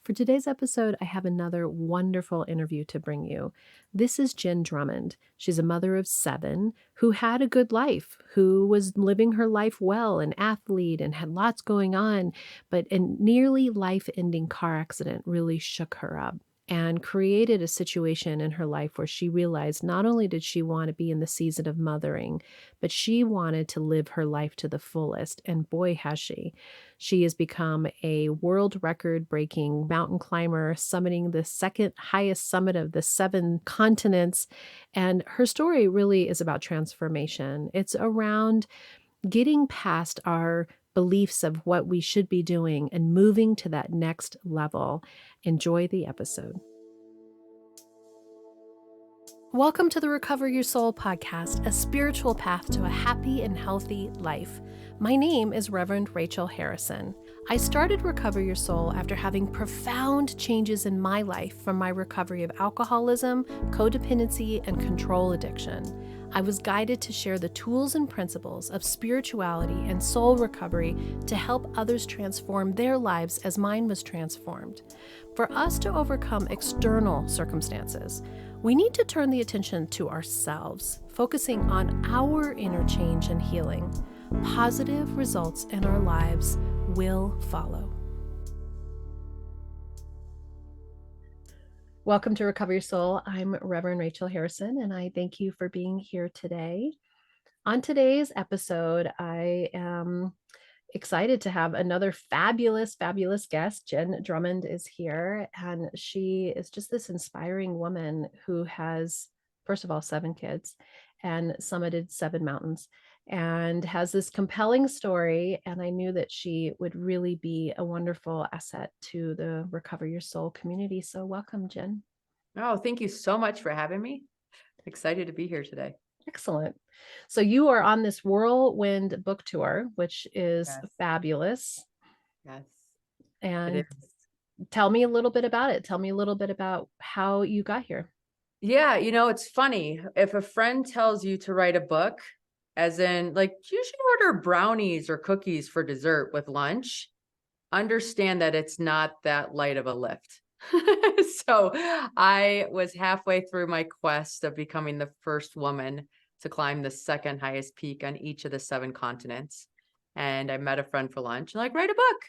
For today's episode, I have another wonderful interview to bring you. This is Jenn Drummond. She's a mother of 7 who had a good life, who was living her life well, an athlete, and had lots going on, but a nearly life-ending car accident really shook her up and created a situation in her life where she realized not only did she want to be in the season of mothering, but she wanted to live her life to the fullest, and boy, has she. She has become a world record breaking mountain climber, summiting the second highest summit of the 7 continents. And her story really is about transformation. It's around getting past our beliefs of what we should be doing and moving to that next level. Enjoy the episode. Welcome to the Recover Your Soul podcast, a spiritual path to a happy and healthy life. My name is Reverend Rachel Harrison. I started Recover Your Soul after having profound changes in my life from my recovery of alcoholism, codependency, and control addiction. I was guided to share the tools and principles of spirituality and soul recovery to help others transform their lives as mine was transformed. For us to overcome external circumstances, we need to turn the attention to ourselves, focusing on our inner change and healing. Positive results in our lives will follow. Welcome to Recover Your Soul. I'm Reverend Rachel Harrison, and I thank you for being here today. On today's episode, I am excited to have another fabulous guest. Jenn Drummond is here, and she is just this inspiring woman who has, first of all, 7 kids and summited 7 mountains and has this compelling story. And I knew that she would really be a wonderful asset to the Recover Your Soul community. So welcome, Jenn. Oh, thank you so much for having me. Excited to be here today. Excellent. So you are on this whirlwind book tour, which is Yes. fabulous. Yes. And It is. tell me a little bit about it. Tell me a little bit about how you got here. Yeah, it's funny. If a friend tells you to write a book, as in like you should order brownies or cookies for dessert with lunch, understand that it's not that light of a lift. So I was halfway through my quest of becoming the first woman to climb the second highest peak on each of the 7 continents. And I met a friend for lunch and like, write a book.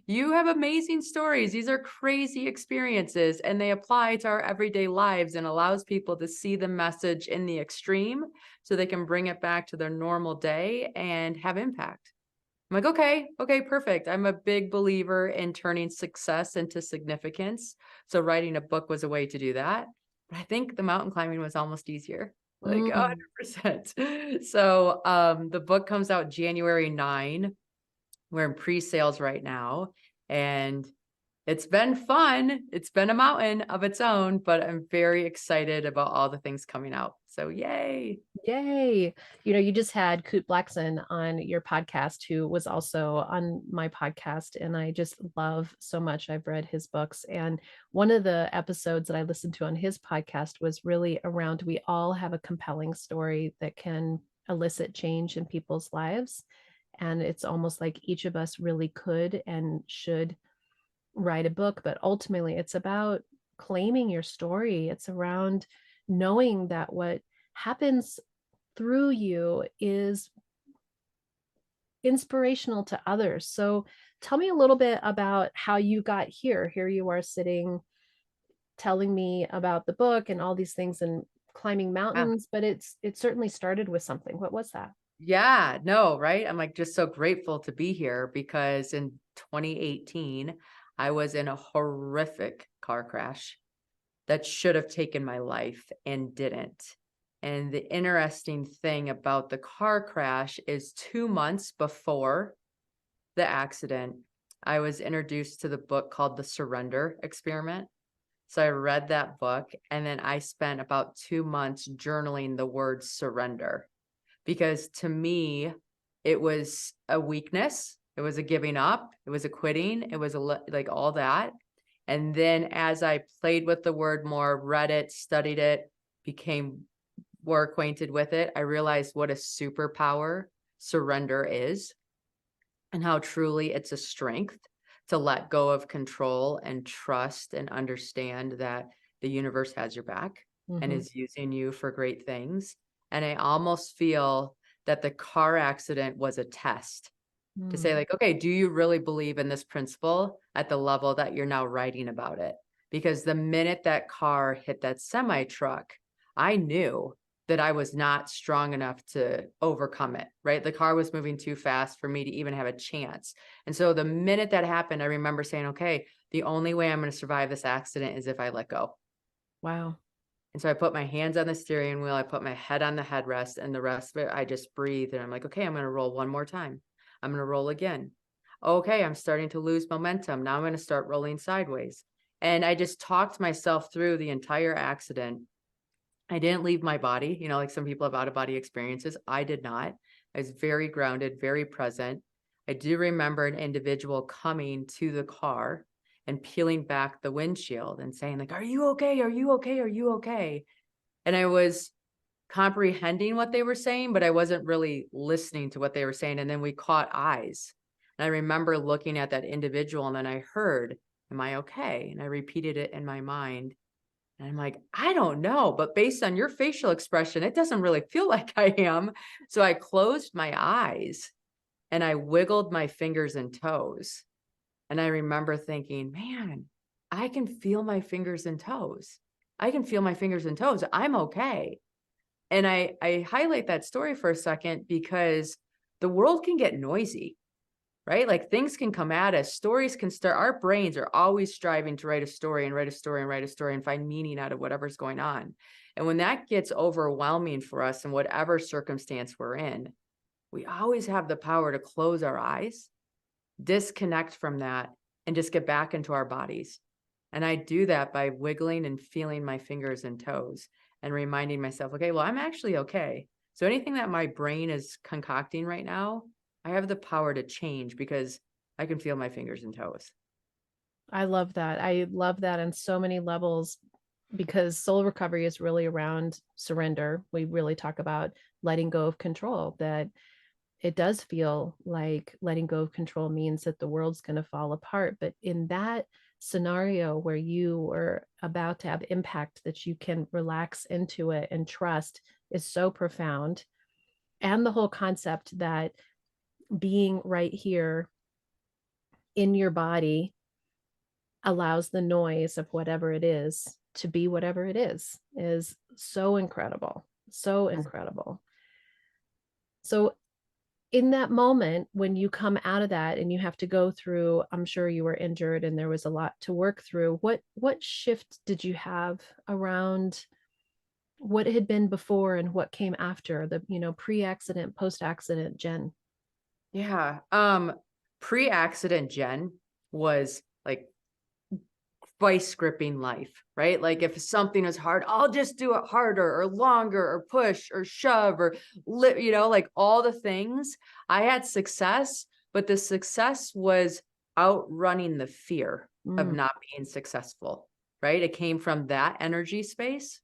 You have amazing stories. These are crazy experiences and they apply to our everyday lives and allows people to see the message in the extreme so they can bring it back to their normal day and have impact. I'm like, okay, perfect. I'm a big believer in turning success into significance. So writing a book was a way to do that. But I think the mountain climbing was almost easier, like 100%. So the book comes out January 9. We're in pre-sales right now. And it's been fun. It's been a mountain of its own, but I'm very excited about all the things coming out. So yay. Yay. You just had Kute Blackson on your podcast, who was also on my podcast, and I just love so much. I've read his books, and one of the episodes that I listened to on his podcast was really around we all have a compelling story that can elicit change in people's lives. And it's almost like each of us really could and should write a book, but ultimately it's about claiming your story. It's around knowing that what happens through you is inspirational to others. So tell me a little bit about how you got here. Here you are sitting telling me about the book and all these things and climbing mountains, but it certainly started with something. What was that? Yeah, no, right? I'm like just so grateful to be here because in 2018, I was in a horrific car crash that should have taken my life and didn't. And the interesting thing about the car crash is 2 months before the accident, I was introduced to the book called The Surrender Experiment. So I read that book and then I spent about 2 months journaling the word surrender. Because to me, it was a weakness. It was a giving up. It was a quitting. It was like all that. And then as I played with the word more, read it, studied it, became more acquainted with it, I realized what a superpower surrender is and how truly it's a strength to let go of control and trust and understand that the universe has your back and Mhm. is using you for great things. And I almost feel that the car accident was a test to Mm. say like, okay, do you really believe in this principle at the level that you're now writing about it? Because the minute that car hit that semi truck, I knew that I was not strong enough to overcome it, right? The car was moving too fast for me to even have a chance. And so the minute that happened, I remember saying, okay, the only way I'm going to survive this accident is if I let go. Wow. And so I put my hands on the steering wheel, I put my head on the headrest, and the rest of it, I just breathed. And I'm like, okay, I'm going to roll one more time. I'm going to roll again. Okay, I'm starting to lose momentum. Now I'm going to start rolling sideways. And I just talked myself through the entire accident. I didn't leave my body, like some people have out of body experiences. I did not. I was very grounded, very present. I do remember an individual coming to the car and peeling back the windshield and saying, like, "Are you okay? Are you okay? Are you okay?" And I was comprehending what they were saying, but I wasn't really listening to what they were saying. And then we caught eyes. And I remember looking at that individual and then I heard, "Am I okay?" And I repeated it in my mind. And I'm like, "I don't know, but based on your facial expression, it doesn't really feel like I am." So I closed my eyes and I wiggled my fingers and toes. And I remember thinking, man, I can feel my fingers and toes. I can feel my fingers and toes. I'm okay. And I highlight that story for a second because the world can get noisy, right? Like things can come at us. Stories can start. Our brains are always striving to write a story and write a story and write a story and find meaning out of whatever's going on. And when that gets overwhelming for us in whatever circumstance we're in, we always have the power to close our eyes, disconnect from that, and just get back into our bodies. And I do that by wiggling and feeling my fingers and toes and reminding myself, okay, well, I'm actually okay. So anything that my brain is concocting right now, I have the power to change because I can feel my fingers and toes. I love that. I love that on so many levels because soul recovery is really around surrender. We really talk about letting go of control, that it does feel like letting go of control means that the world's going to fall apart. But in that scenario where you were about to have impact, that you can relax into it and trust is so profound. And the whole concept that being right here in your body allows the noise of whatever it is to be whatever it is so incredible. So incredible. So in that moment when you come out of that and you have to go through, I'm sure you were injured and there was a lot to work through, what shift did you have around what had been before and what came after, the pre-accident, post-accident Jenn? Yeah. Pre-accident Jen was like vice gripping life, right? Like if something is hard, I'll just do it harder or longer or push or shove or like all the things. I had success, but the success was outrunning the fear of Mm, not being successful, right? It came from that energy space.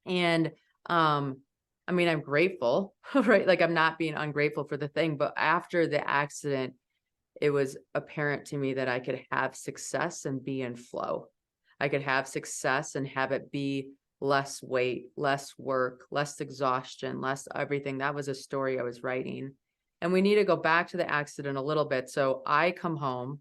And I mean, I'm grateful, right? Like I'm not being ungrateful for the thing, but after the accident, it was apparent to me that I could have success and be in flow. I could have success and have it be less weight, less work, less exhaustion, less everything. That was a story I was writing. And we need to go back to the accident a little bit. So I come home,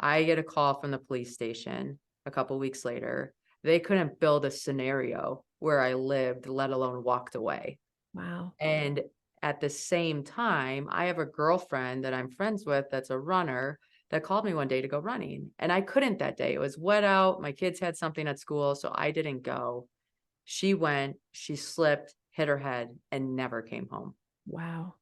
I get a call from the police station a couple weeks later. They couldn't build a scenario where I lived, let alone walked away. wow. And at the same time, I have a girlfriend that I'm friends with that's a runner that called me one day to go running. And I couldn't that day. It was wet out. My kids had something at school, so I didn't go. She went, she slipped, hit her head, and never came home. Wow.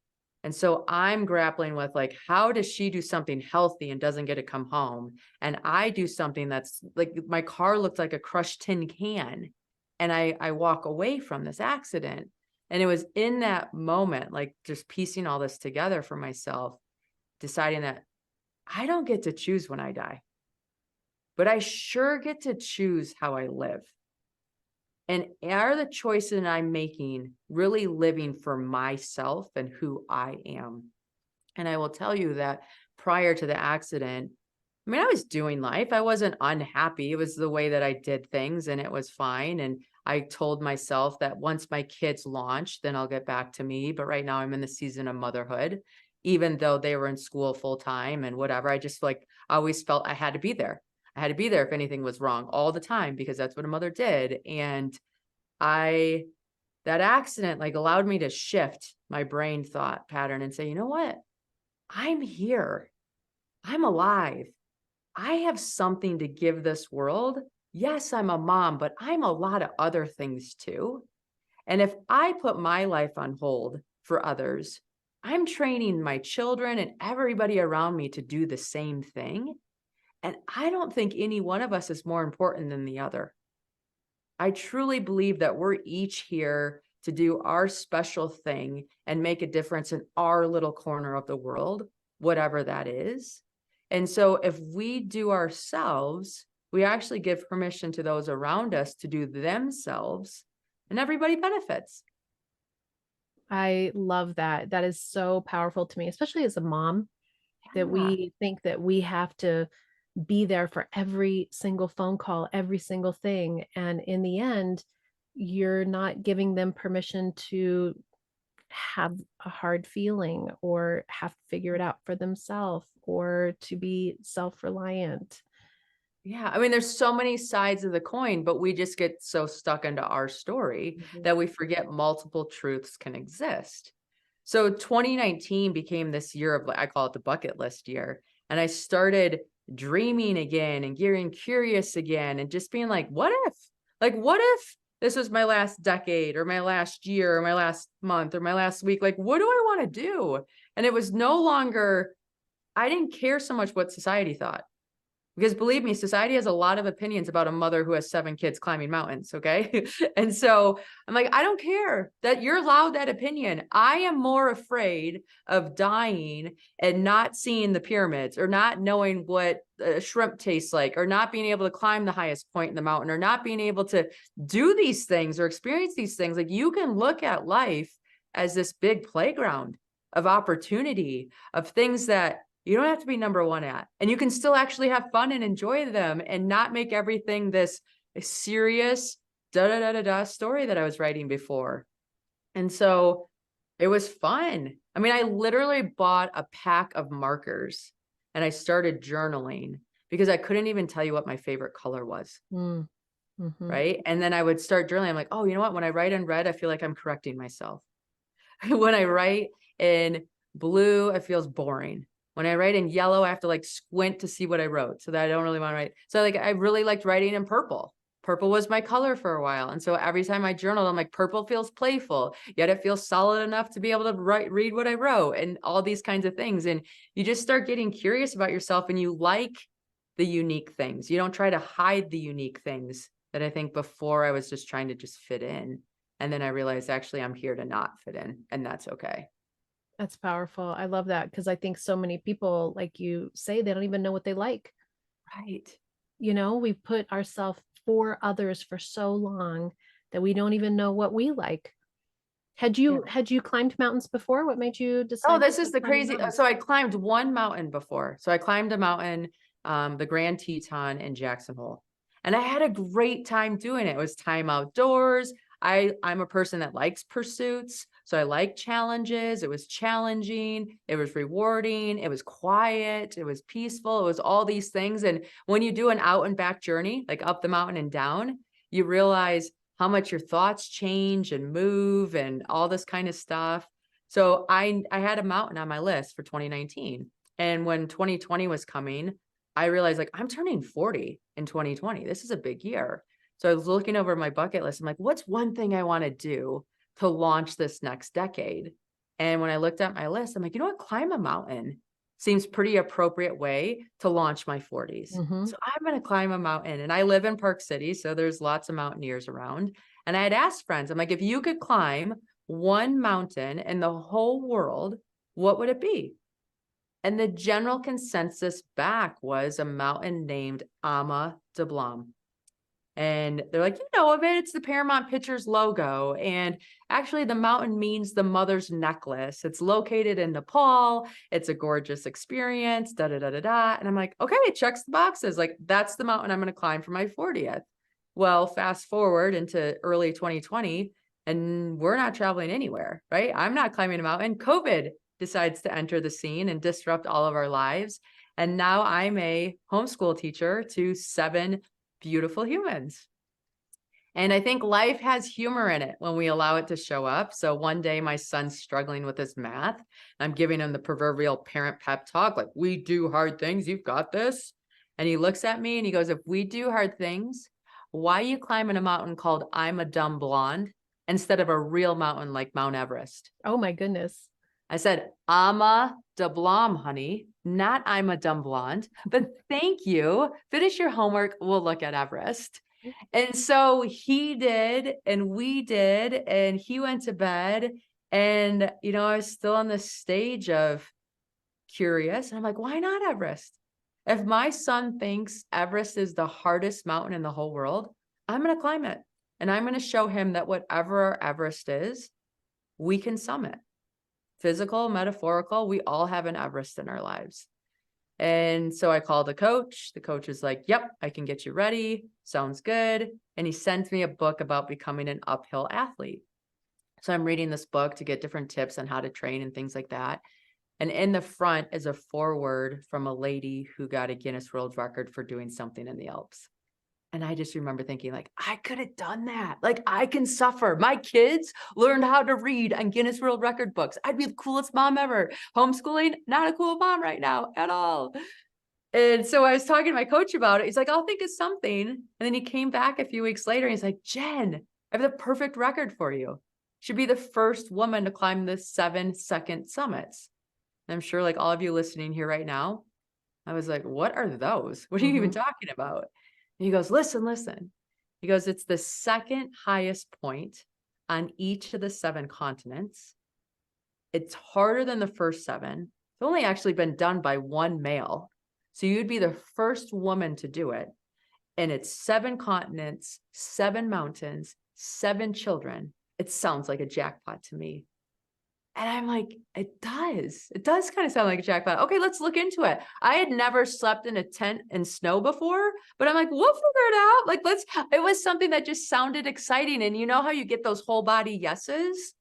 And so I'm grappling with like, how does she do something healthy and doesn't get to come home? And I do something that's like my car looked like a crushed tin can. And I walk away from this accident. And it was in that moment, like just piecing all this together for myself, deciding that I don't get to choose when I die, but I sure get to choose how I live. And are the choices I'm making really living for myself and who I am? And I will tell you that prior to the accident, I mean, I was doing life. I wasn't unhappy. It was the way that I did things and it was fine. And I told myself that once my kids launch, then I'll get back to me. But right now I'm in the season of motherhood, even though they were in school full time and whatever. I just like I always felt I had to be there. I had to be there if anything was wrong all the time because that's what a mother did. And I that accident like allowed me to shift my brain thought pattern and say, you know what? I'm here. I'm alive. I have something to give this world. Yes, I'm a mom, but I'm a lot of other things too. And if I put my life on hold for others, I'm training my children and everybody around me to do the same thing. And I don't think any one of us is more important than the other. I truly believe that we're each here to do our special thing and make a difference in our little corner of the world, whatever that is. And so if we do ourselves, we actually give permission to those around us to do themselves, and everybody benefits. I love that. That is so powerful to me, especially as a mom, that Yeah. we think that we have to be there for every single phone call, every single thing. And in the end, you're not giving them permission to have a hard feeling or have to figure it out for themselves or to be self-reliant. Yeah, I mean, there's so many sides of the coin, but we just get so stuck into our story Mhm. that we forget multiple truths can exist. So 2019 became this year of, I call it the bucket list year. And I started dreaming again and getting curious again and just being like, what if? Like, what if this was my last decade or my last year or my last month or my last week? Like, what do I want to do? And it was no longer, I didn't care so much what society thought. Because believe me, society has a lot of opinions about a mother who has 7 kids climbing mountains, okay? And so I'm like, I don't care that you're allowed that opinion. I am more afraid of dying and not seeing the pyramids or not knowing what shrimp tastes like or not being able to climb the highest point in the mountain or not being able to do these things or experience these things. Like you can look at life as this big playground of opportunity, of things that you don't have to be number one at, and you can still actually have fun and enjoy them and not make everything this serious da da da da da story that I was writing before. And so it was fun. I mean, I literally bought a pack of markers and I started journaling because I couldn't even tell you what my favorite color was. Mm, mhm. Right. And then I would start journaling. I'm like, oh, you know what? When I write in red, I feel like I'm correcting myself. When I write in blue, it feels boring. When I write in yellow, I have to like squint to see what I wrote so that I don't really want to write. So like I really liked writing in purple. Purple was my color for a while. And so every time I journaled, I'm like, purple feels playful, yet it feels solid enough to be able to read what I wrote and all these kinds of things. And you just start getting curious about yourself and you like the unique things. You don't try to hide the unique things that I think before I was just trying to just fit in. And then I realized actually I'm here to not fit in, and that's okay. That's powerful. I love that because I think so many people, like you say, they don't even know what they like. Right. We've put ourselves for others for so long that we don't even know what we like. Had Yeah. you had you climbed mountains before? What made you Oh, decide to this is start the climbing crazy mountains? so I climbed one mountain before. So I climbed a mountain, the Grand Teton in Jackson Hole, and I had a great time doing it. It was time outdoors. I'm a person that likes pursuits, so I like challenges. It was challenging, it was rewarding, it was quiet, it was peaceful, it was all these things, and when you do an out and back journey, like up the mountain and down, you realize how much your thoughts change and move and all this kind of stuff. So I had a mountain on my list for 2019. And when 2020 was coming, I realized like I'm turning 40 in 2020. This is a big year. So I was looking over my bucket list. I'm like, what's one thing I want to do to launch this next decade? And when I looked at my list, I'm like, you know what? Climb a mountain seems pretty appropriate way to launch my 40s. Mhm. So I'm going to climb a mountain and I live in Park City. So there's lots of mountaineers around. And I had asked friends, I'm like, if you could climb one mountain in the whole world, what would it be? And the general consensus back was a mountain named Ama de Blanc. And they're like, you know of it, it's the Paramount Pictures logo. And actually, the mountain means the mother's necklace. It's located in Nepal. It's a gorgeous experience, da da da da da. And I'm like, okay, it checks the boxes. Like, that's the mountain I'm going to climb for my 40th. Well, fast forward into early 2020, and we're not traveling anywhere, right? I'm not climbing a mountain. COVID decides to enter the scene and disrupt all of our lives. And now I'm a homeschool teacher to 7 beautiful humans. And I think life has humor in it when we allow it to show up. So one day my son's struggling with his math. I'm giving him the proverbial parent pep talk, like, we do hard things, you've got this. And he looks at me and he goes, if we do hard things, why are you climbing a mountain called I'm a Dumb Blonde instead of a real mountain like Mount Everest? Oh my goodness. I said, I'm a da Blom, honey, not I'm a dumb blonde, but thank you. Finish your homework. We'll look at Everest. And so he did, and we did, and he went to bed. And, I was still on the stage of curious. And I'm like, why not Everest? If my son thinks Everest is the hardest mountain in the whole world, I'm going to climb it. And I'm going to show him that whatever Everest is, we can summit. Physical, metaphorical, we all have an Everest in our lives. And so I called the coach. The coach is like, yep, I can get you ready. Sounds good. And he sent me a book about becoming an uphill athlete. So I'm reading this book to get different tips on how to train and things like that. And in the front is a foreword from a lady who got a Guinness World Record for doing something in the Alps. And I just remember thinking, like, I could have done that. Like, I can suffer. My kids learned how to read on Guinness World Record books. I'd be the coolest mom ever. Homeschooling, not a cool mom right now at all. And so I was talking to my coach about it. He's like, I'll think of something. And then he came back a few weeks later and he's like, Jen, I have the perfect record for you. Should be the first woman to climb the 7-second summits. And I'm sure, like all of you listening here right now, I was like, what are those? What are you even talking about? And he goes, listen. He goes, it's the second highest point on each of the 7 continents. It's harder than the first 7. It's only actually been done by one male. So you'd be the first woman to do it. And it's 7 continents, 7 mountains, 7 children. It sounds like a jackpot to me. And I'm like, it does. It does kind of sound like a jackpot. Okay, let's look into it. I had never slept in a tent in snow before, but I'm like, we'll figure it out. Like, it was something that just sounded exciting. And you know how you get those whole body yeses?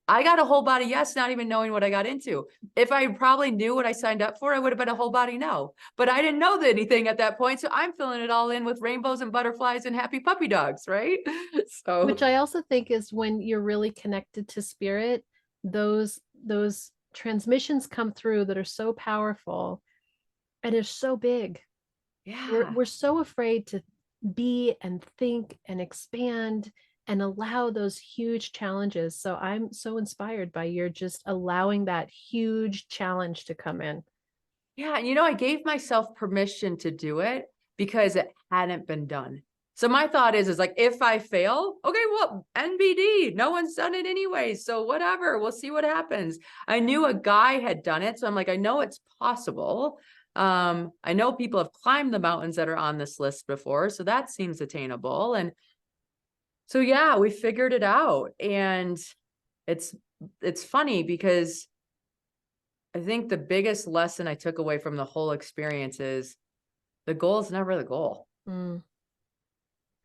I got a whole body yes, not even knowing what I got into. If I probably knew what I signed up for, I would have been a whole body no. But I didn't know anything at that point. So I'm filling it all in with rainbows and butterflies and happy puppy dogs, right? Which So I also think is when you're really connected to spirit, those transmissions come through that are so powerful and are so big. yeah. We're so afraid to be and think and expand and allow those huge challenges. So I'm so inspired by your just allowing that huge challenge to come in. Yeah, and I gave myself permission to do it because it hadn't been done. So my thought is like, if I fail, okay, well, NBD, no one's done it anyway. So whatever, we'll see what happens. I knew a guy had done it. So I'm like, I know it's possible. I know people have climbed the mountains that are on this list before. So that seems attainable. And so, yeah, we figured it out. And it's, it's funny because I think the biggest lesson I took away from the whole experience is the goal is never the goal, Mm,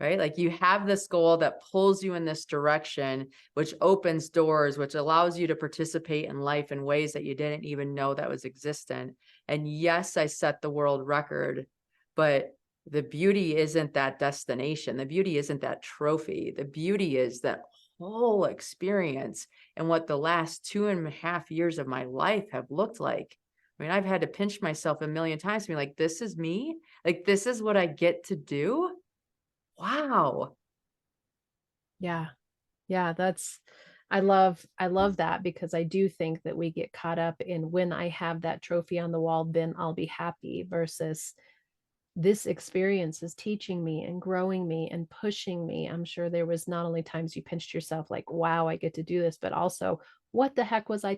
right? Like you have this goal that pulls you in this direction, which opens doors, which allows you to participate in life in ways that you didn't even know that was existent. And yes, I set the world record, but the beauty isn't that destination. The beauty isn't that trophy. The beauty is that whole experience and what the last 2.5 years of my life have looked like. I mean, I've had to pinch myself a million times to be like, this is me. Like, this is what I get to do. Wow. yeah. Yeah, I love that because I do think that we get caught up in when I have that trophy on the wall, then I'll be happy versus this experience is teaching me and growing me and pushing me. I'm sure there was not only times you pinched yourself like, wow, I get to do this, but also, what the heck was I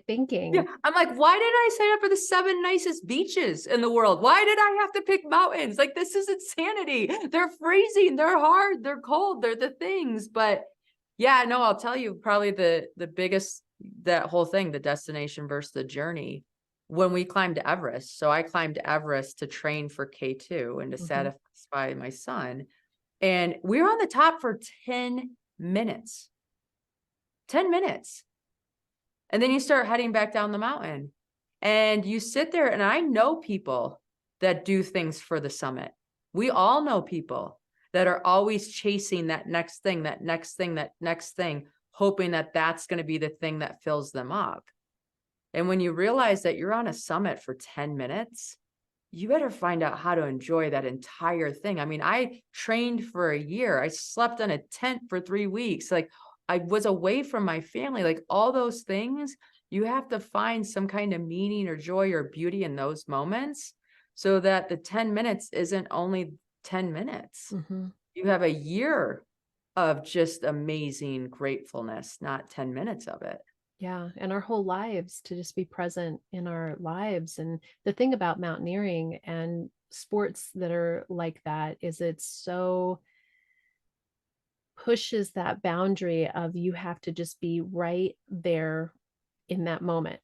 Yeah, thinking? I'm like, why did I sign up for the 7 nicest beaches in the world? Why did I have to pick mountains? Like, this is insanity. They're freezing, they're hard, they're cold, they're the things. But yeah, no, I'll tell you probably the biggest, that whole thing, the destination versus the journey. When we climbed Everest, so I climbed Everest to train for K2 and to Mhm, satisfy my son. And we were on the top for 10 minutes. 10 minutes. And then you start heading back down the mountain and you sit there, and I know people that do things for the summit. We all know people that are always chasing that next thing, that next thing, that next thing, hoping that that's going to be the thing that fills them up. And when you realize that you're on a summit for 10 minutes, you better find out how to enjoy that entire thing. I mean, I trained for a year. I slept in a tent for 3 weeks. Like, I was away from my family, like all those things. You have to find some kind of meaning or joy or beauty in those moments so that the 10 minutes isn't only 10 minutes. mhm. You have a year of just amazing gratefulness, not 10 minutes of it. Yeah, and our whole lives to just be present in our lives. And the thing about mountaineering and sports that are like that is it's so pushes that boundary of you have to just be right there in that moment.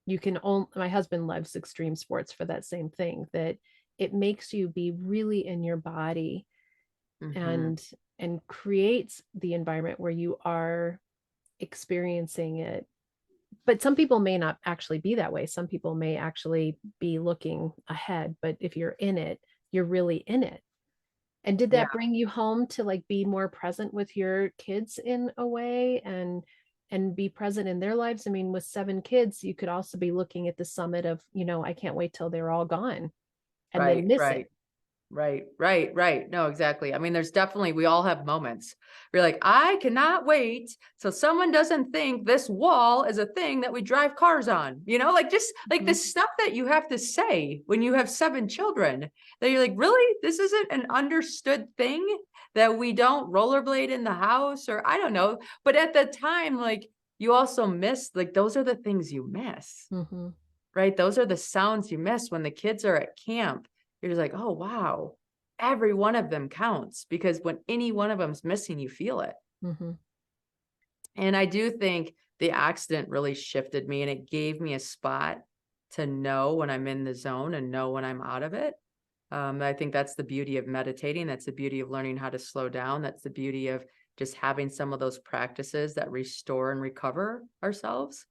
You can only, my husband loves extreme sports for that same thing, that it makes you be really in your body Mhm. and creates the environment where you are experiencing it. But some people may not actually be that way. Some people may actually be looking ahead, but if you're in it, you're really in it. And did Yeah. that bring you home to like be more present with your kids in a way and be present in their lives? I mean, with 7 kids, you could also be looking at the summit of, I can't wait till they're all gone and then Right, miss right. it. Right, right, right. No, exactly. I mean, there's definitely, we all have moments. We're like, I cannot wait so someone doesn't think this wall is a thing that we drive cars on. Like, just like the Mhm, stuff that you have to say when you have 7 children, that you're like, really? This isn't an understood thing that we don't rollerblade in the house, or I don't know. But at the time, like, you also miss, like, those are the things you miss. mhm, Right? Those are the sounds you miss when the kids are at camp. You're just like, "Oh, wow. Every one of them counts," because when any one of them's missing, you feel it. mhm, And I do think the accident really shifted me, and it gave me a spot to know when I'm in the zone and know when I'm out of it. I think that's the beauty of meditating. That's the beauty of learning how to slow down. That's the beauty of just having some of those practices that restore and recover ourselves,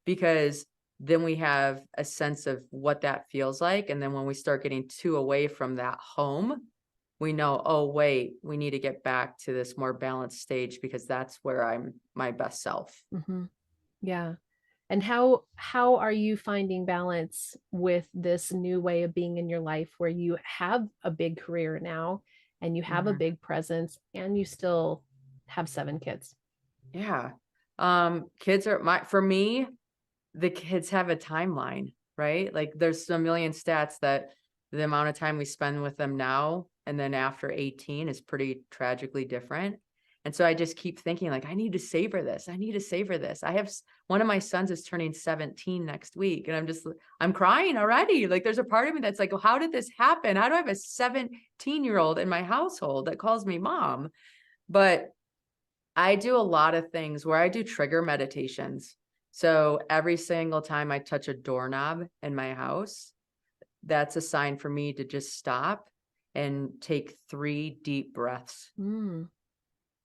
because then we have a sense of what that feels like. And then when we start getting too away from that home, we know, oh, wait, we need to get back to this more balanced stage because that's where I'm my best self. mhm. Yeah. And how are you finding balance with this new way of being in your life where you have a big career now and you have a Mhm. big presence and you still have 7 kids? Yeah. Kids are for me, the kids have a timeline, right? Like, there's a million stats that the amount of time we spend with them now and then after 18 is pretty tragically different. And so I just keep thinking, like, I need to savor this. I need to savor this. One of my sons is turning 17 next week, and I'm crying already. Like, there's a part of me that's like, well, how did this happen? How do I have a 17-year-old in my household that calls me mom? But I do a lot of things where I do trigger meditations. So every single time I touch a doorknob in my house, that's a sign for me to just stop and take 3 deep breaths. Mm,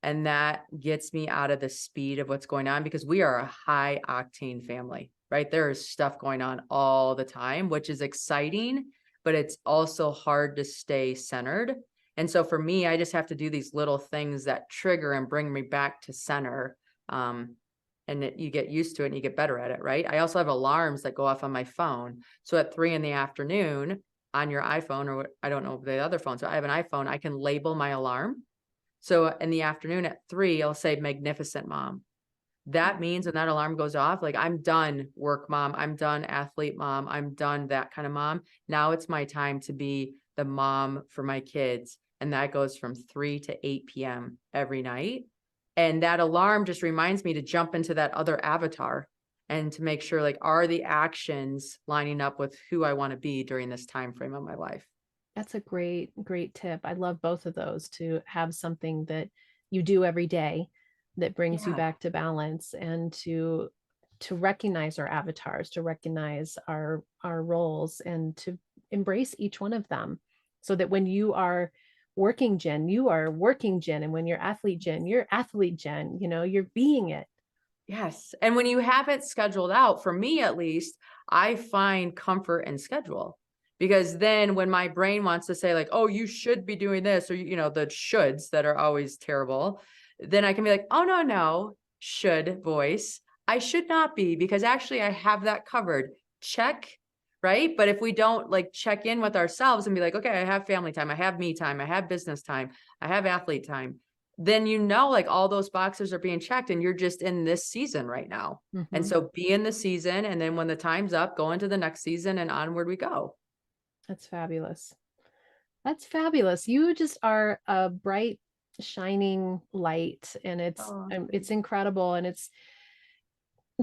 And that gets me out of the speed of what's going on, because we are a high octane family, right? There is stuff going on all the time, which is exciting, but it's also hard to stay centered. And so for me, I just have to do these little things that trigger and bring me back to center. Um, you get used to it and you get better at it, right? I also have alarms that go off on my phone. So at 3 in the afternoon on your iPhone, or I don't know the other phone. So I have an iPhone, I can label my alarm. So in the afternoon at 3, I'll say, "Magnificent mom." That means when that alarm goes off, like, I'm done work mom, I'm done athlete mom, I'm done that kind of mom. Now it's my time to be the mom for my kids, and that goes from 3 to 8 p.m. every night. And that alarm just reminds me to jump into that other avatar and to make sure, like, are the actions lining up with who I want to be during this time frame of my life? That's a great, great tip. I love both of those, to have something that you do every day that brings you Yeah. back to balance, and to recognize our avatars, to recognize our roles, and to embrace each one of them, so that when you are working Jen, you are working Jen, and when you're athlete Jen, you're athlete Jen, you're being it. Yes. And when you have it scheduled out, for me at least, I find comfort in schedule. Because then when my brain wants to say, like, oh, you should be doing this, or, the shoulds that are always terrible, then I can be like, oh, no, no, should voice. I should not be, because actually I have that covered. Check. Right. But if we don't like check in with ourselves and be like, okay, I have family time, I have me time, I have business time, I have athlete time, then like all those boxes are being checked and you're just in this season right now. And Mhm. so be in the season, and then when the time's up, go into the next season and onward we go. That's fabulous. That's fabulous. You just are a bright, shining light, and Oh, it's incredible, and it's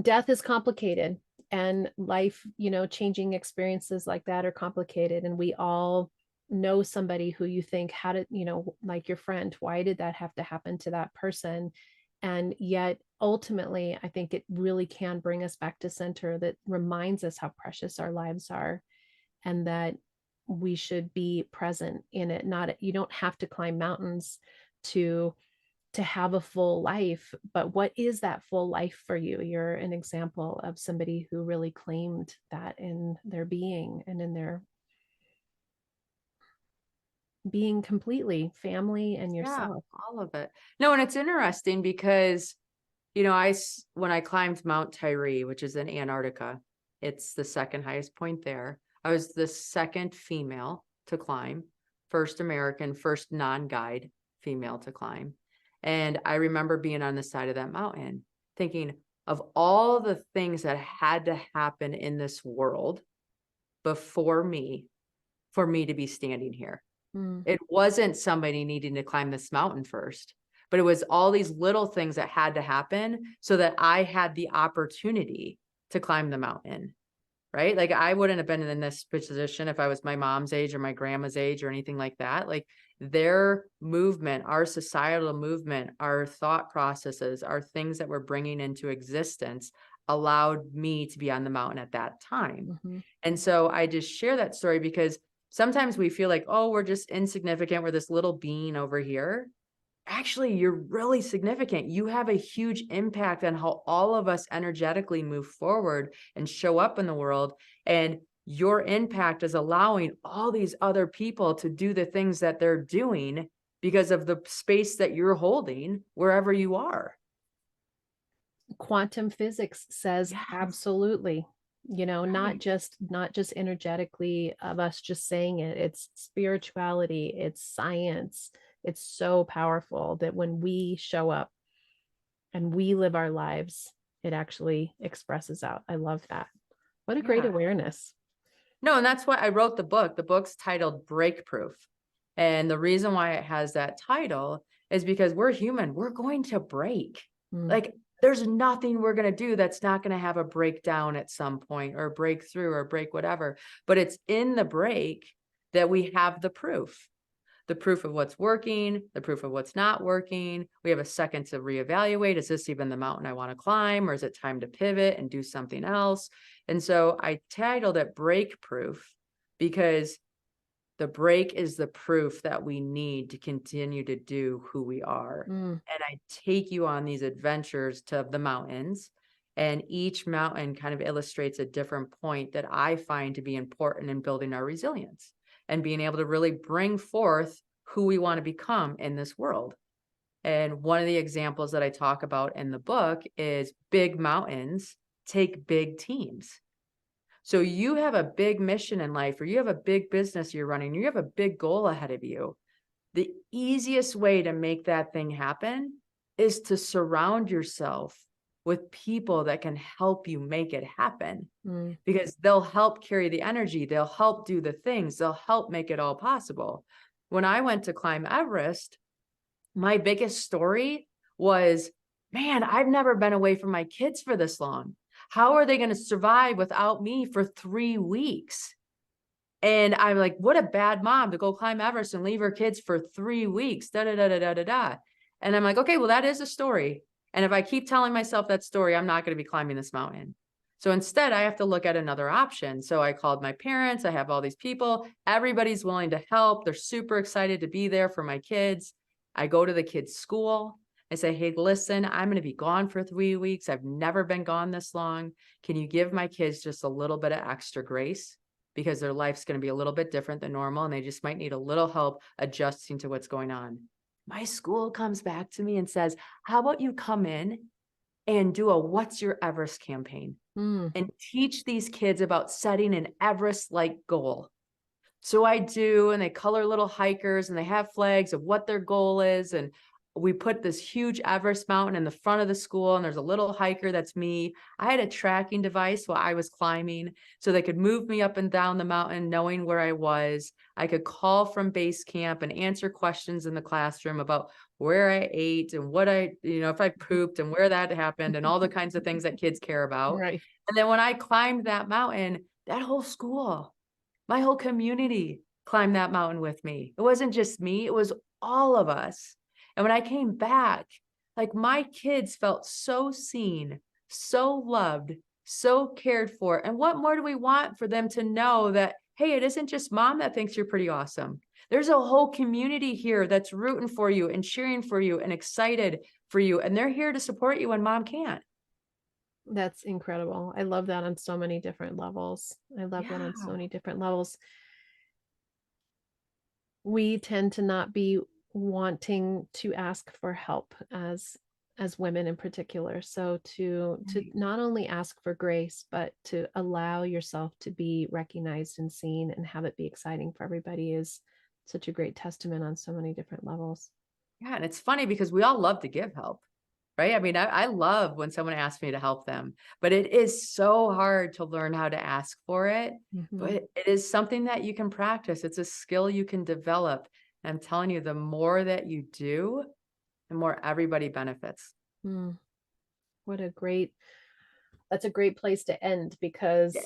death is complicated, and life, changing experiences like that are complicated, and we all know somebody who you think, how did, like your friend, why did that have to happen to that person? And yet ultimately, I think it really can bring us back to center, that reminds us how precious our lives are, and that we should be present in it. Not, you don't have to climb mountains to have a full life, but what is that full life for you? You're an example of somebody who really claimed that in their being, and in their being completely family and yeah, yourself. all of it. No, and it's interesting because, when I climbed Mount Tyree, which is in Antarctica, it's the second highest point there. I was the second female to climb, first American, first non-guide female to climb. And I remember being on the side of that mountain thinking of all the things that had to happen in this world before me for me to be standing here. Mm. It wasn't somebody needing to climb this mountain first, but it was all these little things that had to happen so that I had the opportunity to climb the mountain, right? Like, I wouldn't have been in this position if I was my mom's age or my grandma's age or anything like that. Like, their movement, our societal movement, our thought processes, our things that we're bringing into existence allowed me to be on the mountain at that time. Mhm. And so I just share that story because sometimes we feel like, oh, we're just insignificant. We're this little bean over here. Actually, you're really significant. You have a huge impact on how all of us energetically move forward and show up in the world. And your impact is allowing all these other people to do the things that they're doing because of the space that you're holding wherever you are. Quantum physics says Yes. absolutely. Right. Not just energetically of us just saying it. It's spirituality, it's science. It's so powerful that when we show up and we live our lives, it actually expresses out. I love that. What a great Yeah. awareness. No, and that's why I wrote the book. The book's titled Break Proof. And the reason why it has that title is because we're human. We're going to break. Mm. Like, there's nothing we're going to do that's not going to have a breakdown at some point, or breakthrough, or break whatever. But it's in the break that we have the proof of what's working, the proof of what's not working. We have a second to reevaluate. Is this even the mountain I want to climb, or is it time to pivot and do something else? And so I titled it Break Proof because the break is the proof that we need to continue to do who we are. Mm. And I take you on these adventures to the mountains, and each mountain kind of illustrates a different point that I find to be important in building our resilience and being able to really bring forth who we want to become in this world. And one of the examples that I talk about in the book is big mountains take big teams. So you have a big mission in life, or you have a big business you're running, you have a big goal ahead of you. The easiest way to make that thing happen is to surround yourself with people that can help you make it happen, Mm. because they'll help carry the energy. They'll help do the things. They'll help make it all possible. When I went to climb Everest, my biggest story was, man, I've never been away from my kids for this long. How are they going to survive without me for 3 weeks? And I'm like, what a bad mom to go climb Everest and leave her kids for 3 weeks. Da da da da da da da. And I'm like, okay, well, that is a story. And if I keep telling myself that story, I'm not going to be climbing this mountain. So instead, I have to look at another option. So I called my parents. I have all these people. Everybody's willing to help. They're super excited to be there for my kids. I go to the kids' school. I say, hey, listen, I'm going to be gone for 3 weeks. I've never been gone this long. Can you give my kids just a little bit of extra grace? Because their life's going to be a little bit different than normal, and they just might need a little help adjusting to what's going on. My school comes back to me and says, how about you come in and do a What's Your Everest campaign and teach these kids about setting an Everest-like goal. So I do, and they color little hikers and they have flags of what their goal is. And we put this huge Everest mountain in the front of the school, and there's a little hiker that's me. I had a tracking device while I was climbing so they could move me up and down the mountain knowing where I was. I could call from base camp and answer questions in the classroom about where I ate and what if I pooped and where that happened and all the kinds of things that kids care about. Right. And then when I climbed that mountain, that whole school, my whole community climbed that mountain with me. It wasn't just me, it was all of us. And when I came back, like, my kids felt so seen, so loved, so cared for. And what more do we want for them to know that, hey, it isn't just mom that thinks you're pretty awesome. There's a whole community here that's rooting for you and cheering for you and excited for you. And they're here to support you when mom can't. That's incredible. I love that on so many different levels. I love that on so Yeah. many different levels. We tend to not be wanting to ask for help as women in particular. So to Right. not only ask for grace, but to allow yourself to be recognized and seen and have it be exciting for everybody is such a great testament on so many different levels. Yeah. And it's funny because we all love to give help. Right? I mean, I love when someone asks me to help them, but it is so hard to learn how to ask for it. But Mhm. it is something that you can practice. It's a skill you can develop. And I'm telling you, the more that you do, the more everybody benefits. Mm, what a great that's a great place to end Yeah. because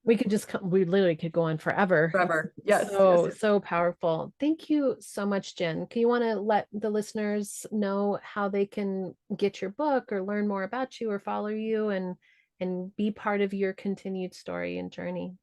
we literally could go on forever. Forever. It's Yes, yes, yes. so powerful. Thank you so much, Jen. Do you want to let the listeners know how they can get your book or learn more about you or follow you and be part of your continued story and journey?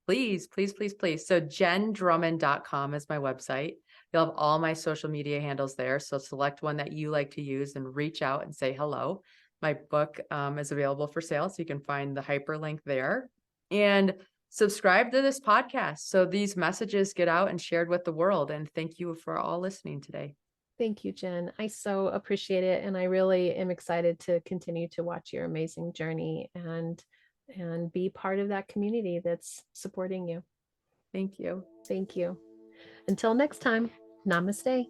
Please, please, please, please. So jenndrummond.com is my website. You'll have all my social media handles there. So select one that you like to use and reach out and say hello. My book is available for sale, so you can find the hyperlink there. And subscribe to this podcast so these messages get out and shared with the world. And thank you for all listening today. Thank you, Jen. I so appreciate it. And I really am excited to continue to watch your amazing journey and be part of that community that's supporting you. Thank you. Thank you. Until next time, namaste.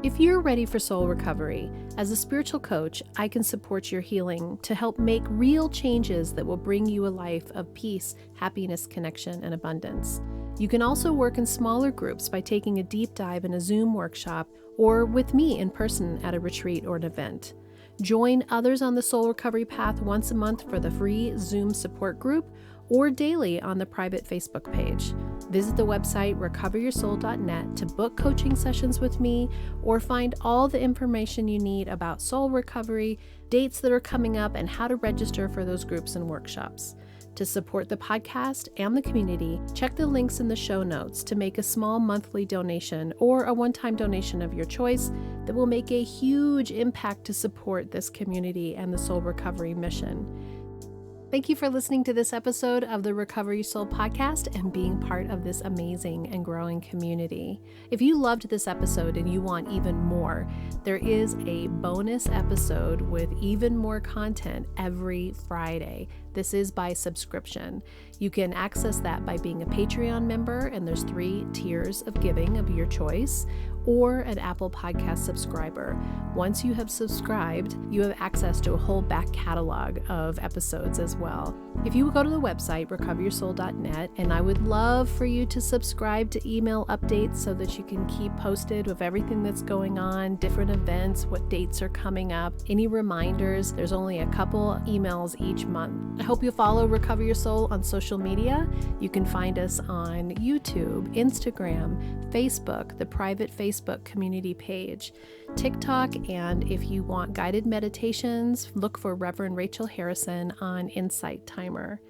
If you're ready for soul recovery, as a spiritual coach, I can support your healing to help make real changes that will bring you a life of peace, happiness, connection, and abundance. You can also work in smaller groups by taking a deep dive in a Zoom workshop or with me in person at a retreat or an event. Join others on the soul recovery path once a month for the free Zoom support group or daily on the private Facebook page. Visit the website recoveryoursoul.net to book coaching sessions with me or find all the information you need about soul recovery, dates that are coming up, and how to register for those groups and workshops. To support the podcast and the community, check the links in the show notes to make a small monthly donation or a one-time donation of your choice that will make a huge impact to support this community and the soul recovery mission. Thank you for listening to this episode of the Recover Your Soul podcast and being part of this amazing and growing community. If you loved this episode and you want even more, there is a bonus episode with even more content every Friday. This is by subscription. You can access that by being a Patreon member, and there's 3 tiers of giving of your choice, or an Apple Podcast subscriber. Once you have subscribed, you have access to a whole back catalog of episodes as well. If you go to the website, recoveryoursoul.net, and I would love for you to subscribe to email updates so that you can keep posted with everything that's going on, different events, what dates are coming up, any reminders. There's only a couple emails each month. I hope you follow Recover Your Soul on social media. You can find us on YouTube, Instagram, Facebook, the private Facebook community page, TikTok, and if you want guided meditations, look for Reverend Rachel Harrison on Insight Timer.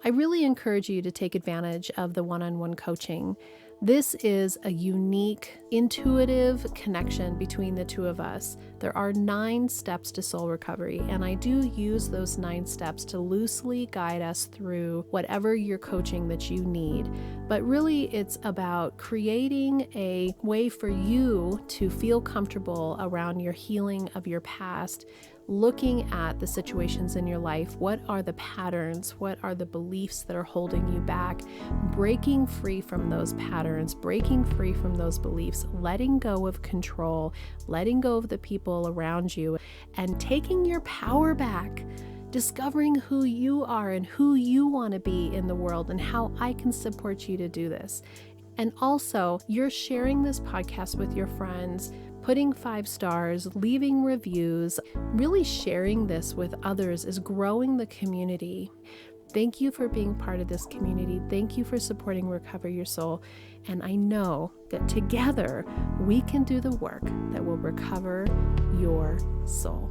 I really encourage you to take advantage of the one-on-one coaching. This is a unique, intuitive connection between the two of us. There are 9 steps to soul recovery, and I do use those 9 steps to loosely guide us through whatever your coaching that you need. But really, it's about creating a way for you to feel comfortable around your healing of your past, looking at the situations in your life. What are the patterns? What are the beliefs that are holding you back? Breaking free from those patterns, breaking free from those beliefs, letting go of control, letting go of the people around you, and taking your power back. Discovering who you are and who you want to be in the world and how I can support you to do this. And also, you're sharing this podcast with your friends, putting 5 stars, leaving reviews, really sharing this with others is growing the community. Thank you for being part of this community. Thank you for supporting Recover Your Soul. And I know that together we can do the work that will recover your soul.